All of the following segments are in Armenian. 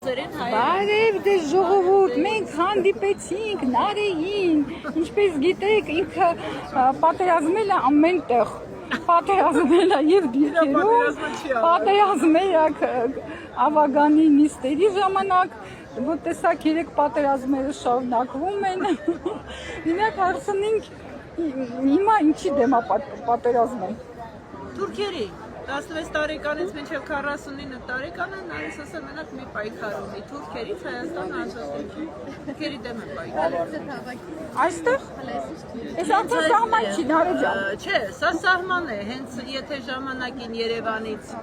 գործերեն հայերեն։ Բարև դե ժողովուրդ, մենք հանդիպեցինք Նարեին, ինչպես գիտեք, ինքը պատերազմել է ամենտեղ, պատերազմել է եւ դիրքերում, պատերազմել է ավագանի նիստերի ժամանակ, որ տեսակ 3 պատերազմները շարունակվում են, մենակ հարցնենք հիմա ինչի դեմ է պատերազմում։ Թուրքերի 16 տարեկանից մինչև 49 տարեկանը նայես ասել մենակ մի պայքար ունի թուրքերից Հայաստանը ազատել։ Թուրքերի դեմ է պայքարում։ Այստեղ։ Այս արդեն սահման չի, Նարե ջան։ Չէ, սա սահման է, հենց եթե ժամանակին Երևանից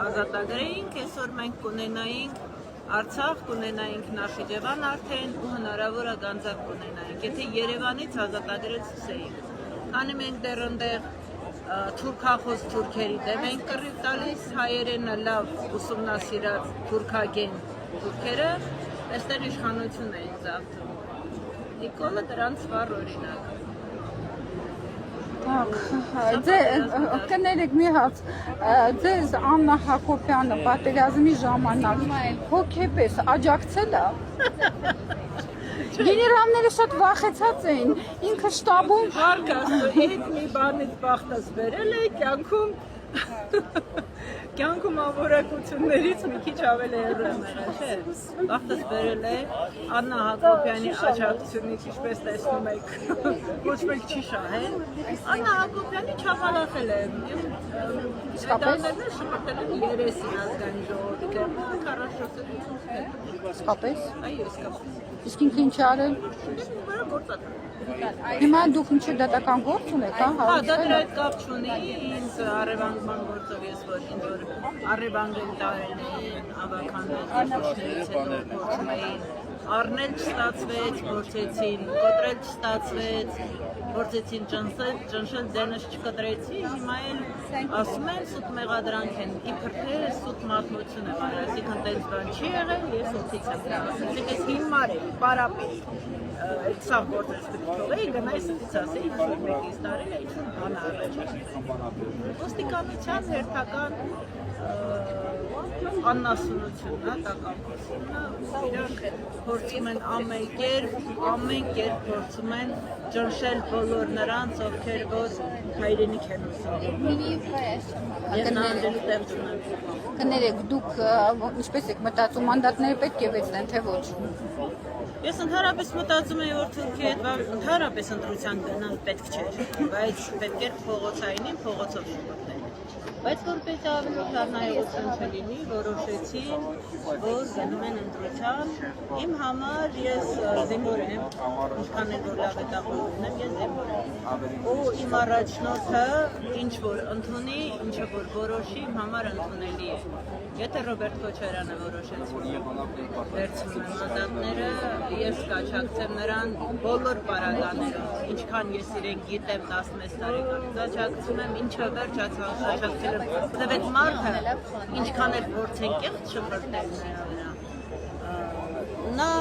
ազատագրեինք, այսօր մենք կունենայինք Արցախ, կունենայինք Նախիջևան արդեն ու հնարավոր է Գանձակ կունենայինք, եթե Երևանից ազատագրեցինք։ Քանի մենք դեռ ընդեղ թուրքախոս թուրքերի դեմ ենք կռիվ տալիս, հայերենը լավ ուսումնասիրած թուրքագեն թուրքերը այստեղ իշխանություն էին զավթում։ Նիկոլը դրանց վառ օրինակ։ Կներեք մի հաց, ձեզ Աննա Հակոբյանը պատերազմի ժամանակ հոգեպես աջակցել է։ Գեներալները շատ վախեցած էին, ինքը շտաբում Հարկաստու, այդ մի բանից բախտս բերել է կյանքում անվորակություններից մի քիչ ավելի հեռու չէ, բախտս բերել է Աննա Հակոբյանի աջակցությունից, ինչպես տեսնում եք, ոչ մեկ չի շահել, Աննա Հակոբյանի չափալախել է, դանդերներ շպրտել են երեսին ազգանի ժողովի կերպով, 44 Իսկապես։ Այո, իսկապես։ Իսկ ինքը ինչ արել։ Հիմա դուք ինչ դատական գործ ունեք, հա։ Դա դրա հետ կապ չունի, ինձ առևանգման գործով ես որ ինձ որ առևանգել տարել են ավականներից հետո փորձում էին առնել չստացվեց, փորձեցին կոտրել չստացվեց, փորձեցին ճնշել ձենս չկտրեցի, հիմա էլ ասում են սուտ մեղադրանք են, իբր թե սուտ մատնություն է արել, այսինքն տենց բան չի եղել, ես օդից եմ ասել, ես հիմար եմ, պարապետ, սա գործես թողեի, գնայի սուտից ասեի, ինչ-որ մեկից տարել է, ինչ-որ բան առաջ։ Ոստիկանության հերթական աննասունությունն է, տակապությունն է, իրանք փորձում են ամեն կերպ փորձում են ճնշել բոլոր նրանց, ովքեր որ հայրենիք են ուսում։ Ես նահանջելու տեղ չունեմ։ Կներեք, դուք ինչպես եք մտածում, մանդատները պետք է վեցնեն, թե ոչ։ Ես ընդհանրապես մտածում եմ, որ Թուրքիայի հետ ընդհանրապես ընտրության գնալ պետք չէր, բայց պետք էր փողոցայինին փողոցով շփոթել։ Բայց որպես ավելի շարունակություն չլինի, որոշեցին, որ գնում են ընտրության։ Իմ համար ես զինվոր եմ, ինչքան էլ որ լավ է տաղողն եմ, ես զինվոր եմ։ Ու իմ առաջնորդը ինչ որ ընդունի, ինչը որ որոշի, իմ համար ընդունելի է։ Եթե Ռոբերտ Քոչարյանը որոշեցին վերցնում եմ մանդատները, ես կաջակցեմ նրան բոլոր պարագաներով, ինչքան ես իրեն գիտեմ 16 տարեկանից աջակցում եմ, ինչը վերջ աջակցել եմ, որտեղ այդ մարդը ինչքան էլ փորձեն կեղծ շփրտել նրա վրա, նա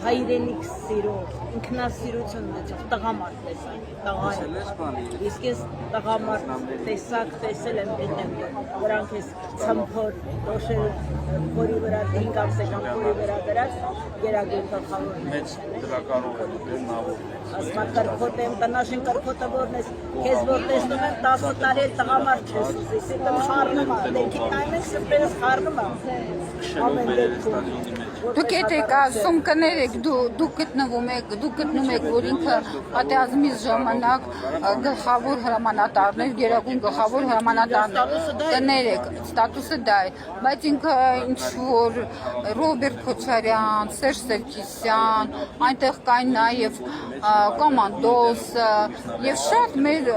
հայրենիք սիրող, ինքնասիրություն ունեցող տղամարդ տեսակ է, տղա է, իսկ ես տղամարդ տեսակ տեսել եմ դետեմ, որոնք ես ծմփոր, դոշել, որի վրա 5 ամսական որի վրա դրած գերագույն գլխավորներ մեծ դրականորեն նավոր ասма կրկոտ եմ, տնաշեն կրկոտը որն ես, քեզ որ տեսնում եմ 10 տարի էլ տղամարդ չես ուզի, սիրտը խառնում է, դեպքի նայում ենք սրտերս խառնում է, ամեն դեպքում։ Դուք եք ասում կներեք, դուք գտնում եք, որ ինքը պատերազմի ժամանակ գլխավոր հրամանատարներ, գերագույն գլխավոր հրամանատարներ, կներեք, ստատուսը դա է, բայց ինքը ինչ որ Ռոբերտ Քոչարյան, Սերժ Սերկիսյան, այնտեղ կային նաև կոմանդոս եւ շատ մեր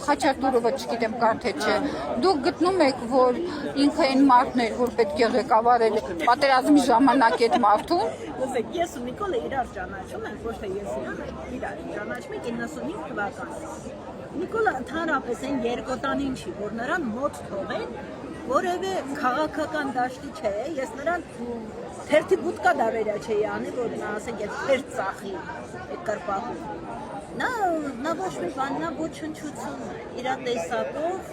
Խաչատուրովը չգիտեմ կար թե չէ, դուք գտնում եք, որ ինքը այն մարդն էր, որ պետք է ղեկավարել պատերազմի ժամանակ այդ մարդուն։ Լսեք, ես ու Նիկոլը իրար ճանաչում ենք, ոչ թե ես իրար ճանաչում ենք 95 թվականից։ Նիկոլը ընդհանրապես այն երկոտանին չի, որ նրան մոտ թողեն, որևէ քաղաքական դաշտի չէ, ես նրան թերթի բուտկա դավերա չէի անի, որ նա ասենք այդ թերթ ծախի, այդ կրպակում։ Նա ոչ մի բան, նա ոչնչություն իր տեսակով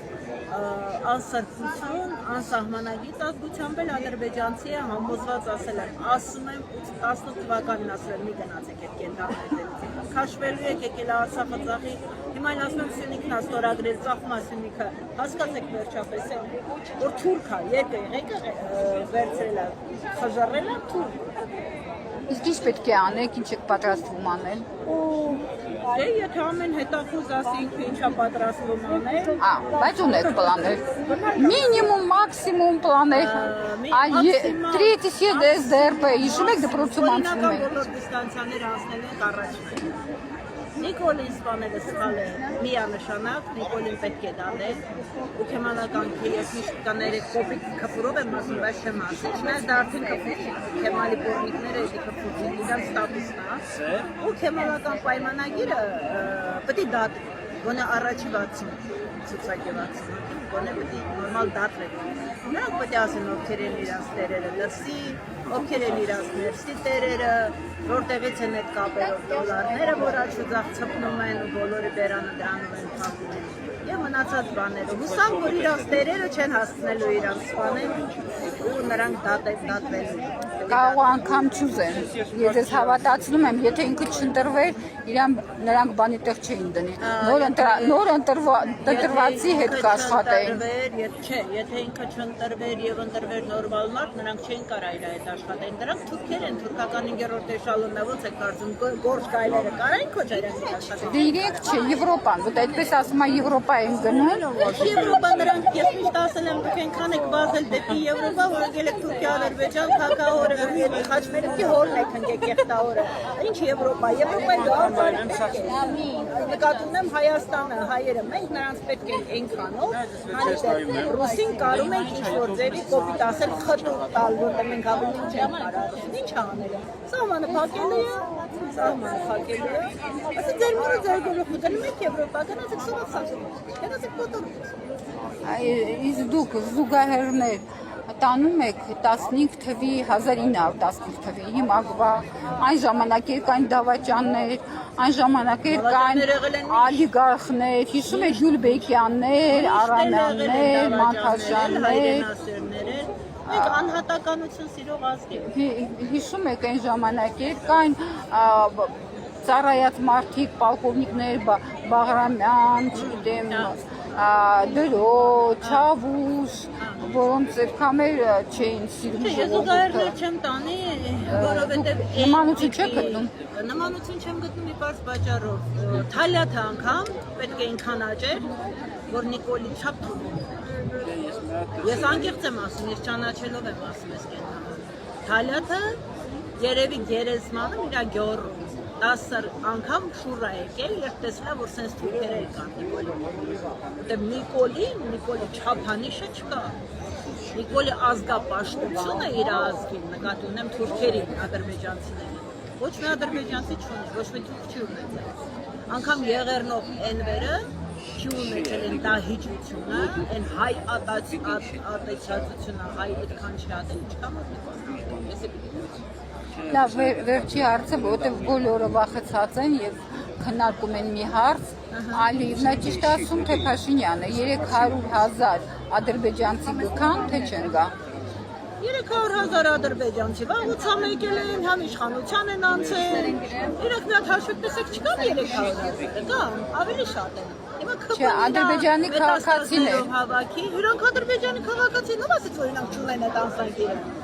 անսրբություն, անսահմանագիծ ազգությամբ էլ ադրբեջանցի է համոզված ասել եմ, ասում եմ 18 թվականին ասել եմ, մի գնացեք այդ կենտրոններից, քաշվելու եք եկել Արցախը ծախի, հիմա այն ասում եմ Սյունիքն ա ստորագրել, ծախում ա Սյունիքը, հասկացեք վերջապես է, որ թուրք ա, եկը վերցրել ա, խժռել ա թուրք։ Իսկ ինչ պետք է անեք, ինչ եք պատրաստվում անել։ Դե եթե ամեն հետախուզ ասենք ինչա պատրաստվում անել։ Բայց ունեք պլաներ։ Մինիմում, մաքսիմում պլաներ։ Третий съезд СДРП, հիշում եք դպրոցում անցնում է։ Բոլոր դիստանցիաներ անցնել են առաջին։ Նիկոլին սպանելը սխալ է միանշանակ, Նիկոլին պետք է դատել, ու քեմալական ես միշտ կաներեք կոպիտ քփուրով եմ ասում, բայց չեմ ասել, չնայած դա արդեն քեմալի պորնիկները էդի քփուրին, իրանց ստատուսն է, ու քեմալական պայմանագիրը պետք է դատել, գոնե առաջի 60 ցուցակեվացում, գոնե պետք է նորմալ դատվի։ Նրանք պետք է ասեն ովքեր են իրանց տերերը դրսի, ովքեր են իրանց ներսի տերերը, որտեղից են այդ կապերով դոլարները, որ աչուձախ ցպնում են ու բոլորի բերանը դրանում են փակում են։ Եվ մնացած բաները։ Հուսամ, որ իրանց տերերը չեն հասցնելու իրանց սպանել ու նրանք դատվելու։ Կարող անգամ չուզեն։ Ես ես հավատացնում եմ, եթե ինքը չընտրվեր, նրանք բանի տեղ չէին դնի։ Նոր ընտրվածի հետ կաշխատեին։ Չէ, եթե ինքը չընտրվեր եւ ընտրվեր նորմալ մարդ, նրանք չեն կարող իր այդ աշխատեն։ Դրանք թուրքեր են, թուրքական 5-րդ էշալոնն է, ոնց է կարծում, գործ կայլերը կարային քո ջերան աշխատեն։ Դե իրենք չէ, Եվրոպան, ոտ այդպես ասում է Եվրոպա են գնում։ Եվրոպա նրանք ես միշտ ասել եմ, դուք այնքան եք վազել դեպի Եվրոպա, որ եկել եք Թուրքիա, Ադրբեջան, Թակահորը, Խաչմերուկի հորն եք ընկեք եղտահորը։ Ինչ Եվրոպա, Եվրոպայի գաղափարը նկատում եմ Հայաստանը, հայերը, մենք նրանց պետք է այնքանով, անիշտեղ ռուսին կարում ենք ինչ-որ ձևի կոպիտ ասել խտուկ տալ, որտեղ մենք ավելի չենք կարող։ Ինչ անել է։ Սահմանը փակելու է, սահմանը փակելու է։ Ասի ձեր մորը ձեր գլուխը գնում եք Եվրոպա, գնացեք սովացած, գնացեք կոտորից։ Իսկ դուք զուգահեռներ տանում եք 15 թվի 1915 թվի հիմա այն ժամանակ կային դավաճաններ, այն ժամանակ կային ալիգարխներ, հիշում եք Գյուլբեկյաններ, Արամյաններ, Մանթաշյաններ, Մենք անհատականություն սիրող ազգ ենք։ Հիշում եք այն ժամանակ կային ծառայած մարդիկ, պալկովնիկներ, Բաղրամյան, չգիտեմ, Դրո, Չավուշ, որոնց երբամեր չէին սիրում ժողովուրդը։ Ես զուգահեռներ չեմ տանի, որովհետև նմանություն չեք գտնում։ Նմանություն չեմ գտնում մի պարզ պատճառով։ Թալյաթը անգամ պետք է այնքան աճեր, որ Նիկոլի չափ թվում։ Ես անկեղծ եմ ասում, ես ճանաչելով եմ ասում ես կենտրոնում։ Թալյաթը երևի գերեզմանում իրա գյոռում 10 անգամ շուռ է եկել, երբ տեսնա, որ սենց թուրքերը կան Նիկոլի։ Նիկոլի չափանիշը չկա։ Նիկոլի ազգապաշտությունը իր ազգին, նկատի ունեմ թուրքերին, ադրբեջանցիներին։ Ոչ մի ադրբեջանցի չունի, ոչ մի թուրք չի ունեցել։ Անգամ Եղեռնով Էնվերը չի ունեցել են դահիճությունը, են հայ ատեցածությունը, հայ այդքան չի ատել, չկա մոտ Լավ, վերջի հարցը, որտեղ բոլորը վախեցած են եւ քննարկում են մի հարց, Ալիևնա ճիշտ ասում, թե Փաշինյանը 300,000 ադրբեջանցի գքան, թե չեն գա։ 300,000 ադրբեջանցի վաղուց եկել են, համ իշխանության են անցել։ Իրենք մի հատ հաշվի տեսեք չկան 300,000, կան, ավելի շատ են։ Չէ, Ադրբեջանի քաղաքացիներ։ Իրանք Ադրբեջանի քաղաքացիներ, ով ասեց, որ իրանք չունեն այդ անսանգիրը։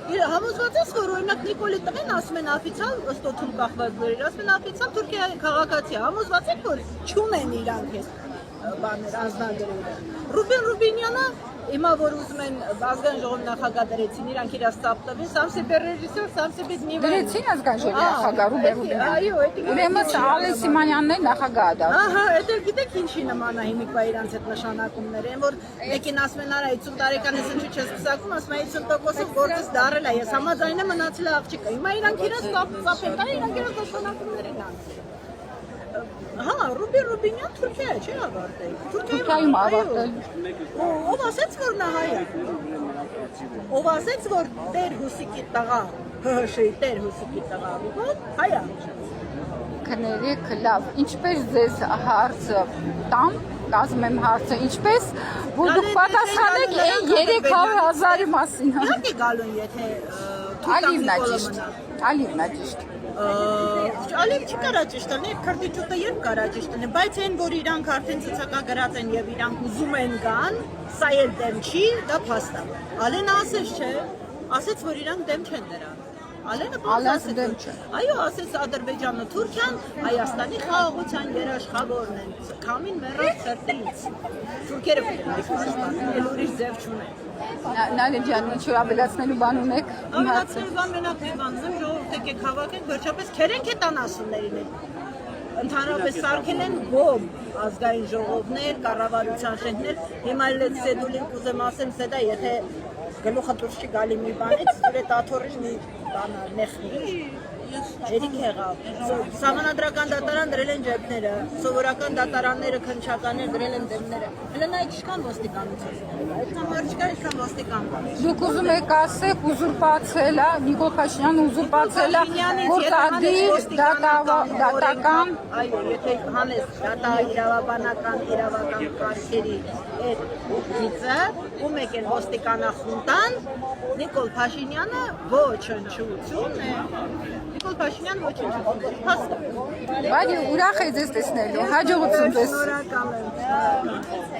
Համոզված ես, որ օրինակ Նիկոլի տղեն ասում են օֆիցիալ, ըստ օթում կախված գրեր, ասում են օֆիցիալ Թուրքիայի քաղաքացի, համոզված եք, որ չունեն իրանք այս բաներ, անձնագրերը։ Ռուբեն Ռուբինյանը հիմա որ ուզում են ազգային ժողովի նախագահ դրեցին, իրանք իրաց ծափ տվին, Սամսեբի ռեժիսոր, Սամսեբի նիվը։ Դրեցին ազգային ժողովի նախագահ Ռուբեն Ռուբինյանը։ Այո, ուրեմն Ալեն Սիմանյանն է նախագահը դա։ Ահա, դա գիտեք ինչի նման է հիմիկվա իրանց այդ նշանակումները, այն որ մեկին ասում են արա 50 տարեկան ես ինչու չես քսակում, ասում են 50%-ով գործս դարել է, ես համաձայն եմ մնացել է աղջիկը։ Հիմա իրանք իրաց ծափ են տա, իրանք իրաց նշանակումներ են անցել։ Հա, Ռուբեն Ռուբինյան Թուրքիա է, չէ՞ ավարտել։ Թուրքիայում ավարտել։ Ով ասեց, որ նա հայ է։ Ով ասեց, որ Տեր Հուսիկի տղա, ՀՀՇ-ի Տեր Հուսիկի տղա, հայ է։ Կներեք լավ, ինչպես ձեզ հարցը տամ, կազմեմ եմ հարցը, ինչպես որ դուք պատասխանեք այն 300,000-ի մասին։ Իհարկե գալու են, եթե Ալիվնա ճիշտ, Ալիվնա ճիշտ։ Ալիվ չի կարա ճիշտ լինի, քրտիճուտը երբ կարա ճիշտ լինի, բայց այն, որ իրանք արդեն ցուցակագրած են եւ իրանք ուզում են գան, սա էլ դեմ չի, դա փաստ է։ Ալեն ասեց չէ, ասեց, որ իրանք դեմ չեն դրան։ Ալենը դեմ չէ։ Այո, ասեց Ադրբեջանը, Թուրքիան Հայաստանի խաղաղության երաշխավորն են, քամին մեռած ցրտից։ Թուրքերը էլ ուրիշ ձև չունեն։ Նարեկ ջան, ինչ-որ ավելացնելու բան ունեք։ Ավելացնելու բան մենակ մի բան ունեմ, ժողովուրդ եկեք հավաքենք, վերջապես քերենք է տան ասուներին։ Ընդհանրապես սարքել են գոմ ազգային ժողովներ, կառավարության շենքներ, հիմա էլ այդ սեդուլին կուզեմ ասեմ, սեդա, եթե գլուխը դուրս չի գալի մի բանից, որ այդ աթոռից մի բան նեխնի։ Երիք եղավ։ Սահմանադրական դատարան դրել են ջեբները, սովորական դատարանները, քննչականները դրել են դեմները։ Հələ նա ինչքան ոստիկանություն։ Այդքան մարդ չկա, այդքան ոստիկան կա։ Դուք ուզում եք ասեք ուզուրպացել է, Նիկոլ Փաշինյանը ուզուրպացել է, որ դատական, այո, եթե հանես դատա իրավաբանական կարգերի այդ գիծը, ում եկել ոստիկանախունտան, Նիկոլ Փաշինյանը ոչնչություն է։ Նիկոլ Փաշինյանը ոչնչություն է։ Փաստը։ Բայց ուրախ է ձեզ տեսնելու, հաջողություն ձեզ։ Շնորհակալ եմ։